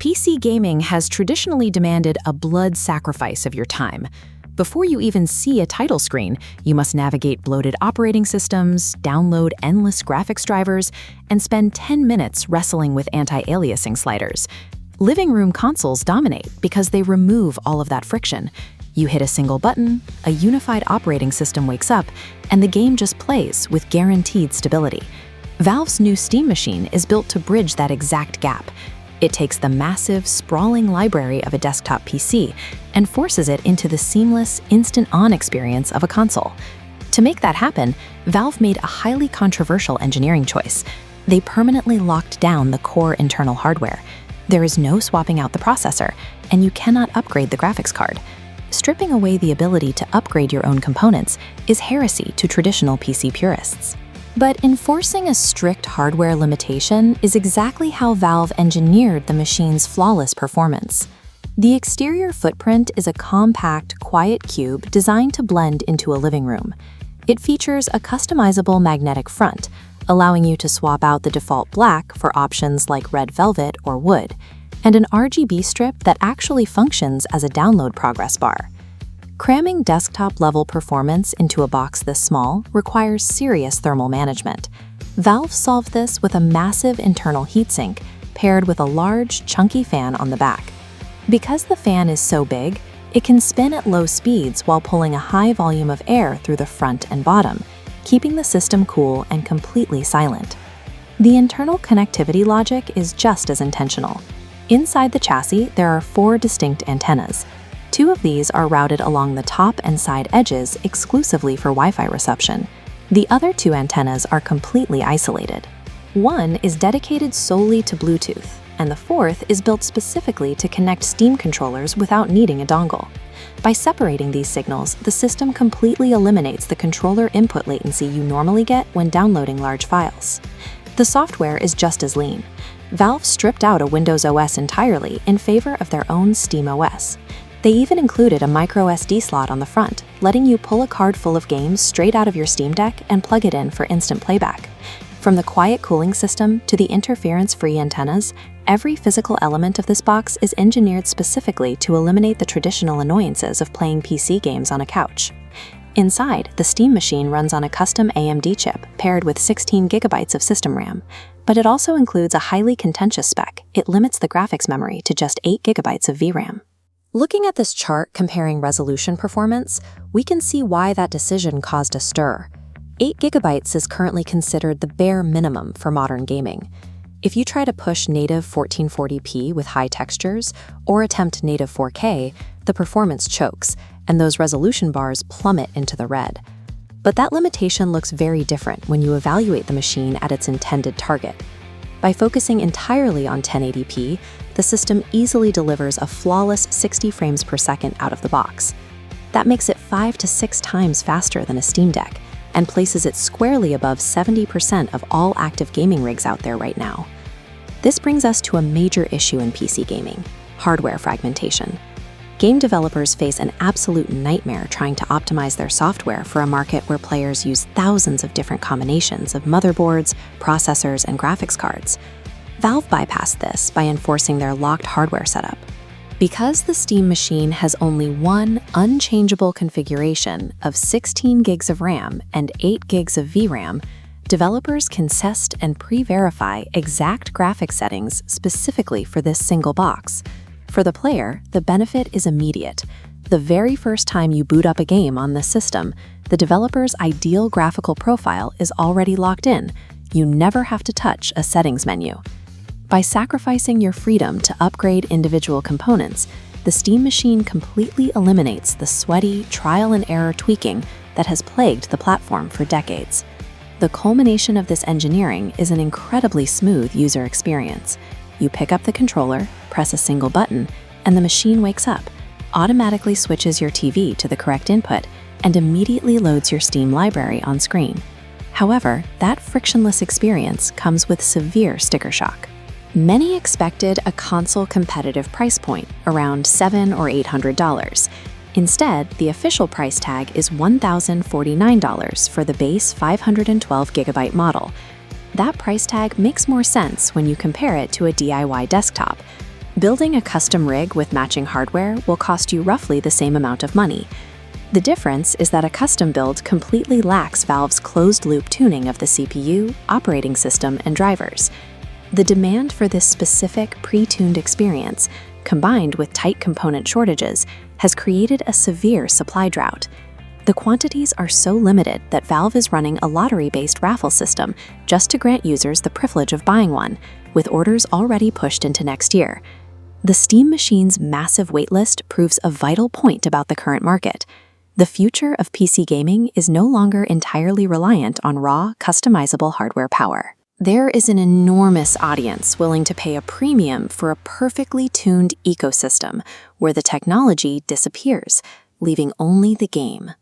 PC gaming has traditionally demanded a blood sacrifice of your time. Before you even see a title screen, you must navigate bloated operating systems, download endless graphics drivers, and spend 10 minutes wrestling with anti-aliasing sliders. Living room consoles dominate because they remove all of that friction. You hit a single button, a unified operating system wakes up, and the game just plays with guaranteed stability. Valve's new Steam machine is built to bridge that exact gap. It takes the massive, sprawling library of a desktop PC and forces it into the seamless, instant-on experience of a console. To make that happen, Valve made a highly controversial engineering choice. They permanently locked down the core internal hardware. There is no swapping out the processor, and you cannot upgrade the graphics card. Stripping away the ability to upgrade your own components is heresy to traditional PC purists. But enforcing a strict hardware limitation is exactly how Valve engineered the machine's flawless performance. The exterior footprint is a compact, quiet cube designed to blend into a living room. It features a customizable magnetic front, allowing you to swap out the default black for options like red velvet or wood, and an RGB strip that actually functions as a download progress bar. Cramming desktop-level performance into a box this small requires serious thermal management. Valve solved this with a massive internal heatsink paired with a large, chunky fan on the back. Because the fan is so big, it can spin at low speeds while pulling a high volume of air through the front and bottom, keeping the system cool and completely silent. The internal connectivity logic is just as intentional. Inside the chassis, there are 4 distinct antennas. 2 of these are routed along the top and side edges exclusively for Wi-Fi reception. The other 2 antennas are completely isolated. One is dedicated solely to Bluetooth, and the 4th is built specifically to connect Steam controllers without needing a dongle. By separating these signals, the system completely eliminates the controller input latency you normally get when downloading large files. The software is just as lean. Valve stripped out a Windows OS entirely in favor of their own SteamOS. They even included a micro SD slot on the front, letting you pull a card full of games straight out of your Steam Deck and plug it in for instant playback. From the quiet cooling system to the interference-free antennas, every physical element of this box is engineered specifically to eliminate the traditional annoyances of playing PC games on a couch. Inside, the Steam machine runs on a custom AMD chip paired with 16 GB of system RAM, but it also includes a highly contentious spec. It limits the graphics memory to just 8 GB of VRAM. Looking at this chart comparing resolution performance, we can see why that decision caused a stir. 8 GB is currently considered the bare minimum for modern gaming. If you try to push native 1440p with high textures or attempt native 4K, the performance chokes, and those resolution bars plummet into the red. But that limitation looks very different when you evaluate the machine at its intended target. By focusing entirely on 1080p, the system easily delivers a flawless 60 frames per second out of the box. That makes it 5 to 6 times faster than a Steam Deck and places it squarely above 70% of all active gaming rigs out there right now. This brings us to a major issue in PC gaming: hardware fragmentation. Game developers face an absolute nightmare trying to optimize their software for a market where players use thousands of different combinations of motherboards, processors, and graphics cards. Valve bypassed this by enforcing their locked hardware setup. Because the Steam machine has only one unchangeable configuration of 16 gigs of RAM and 8 gigs of VRAM, developers can test and pre-verify exact graphics settings specifically for this single box. For the player, the benefit is immediate. The very first time you boot up a game on this system, the developer's ideal graphical profile is already locked in. You never have to touch a settings menu. By sacrificing your freedom to upgrade individual components, the Steam machine completely eliminates the sweaty, trial-and-error tweaking that has plagued the platform for decades. The culmination of this engineering is an incredibly smooth user experience. You pick up the controller, press a single button, and the machine wakes up, automatically switches your TV to the correct input, and immediately loads your Steam library on screen. However, that frictionless experience comes with severe sticker shock. Many expected a console competitive price point, around $700 or $800. Instead, the official price tag is $1,049 for the base 512GB model. That price tag makes more sense when you compare it to a DIY desktop. Building a custom rig with matching hardware will cost you roughly the same amount of money. The difference is that a custom build completely lacks Valve's closed-loop tuning of the CPU, operating system, and drivers. The demand for this specific pre-tuned experience, combined with tight component shortages, has created a severe supply drought. The quantities are so limited that Valve is running a lottery-based raffle system just to grant users the privilege of buying one, with orders already pushed into next year. The Steam Machine's massive waitlist proves a vital point about the current market. The future of PC gaming is no longer entirely reliant on raw, customizable hardware power. There is an enormous audience willing to pay a premium for a perfectly tuned ecosystem where the technology disappears, leaving only the game.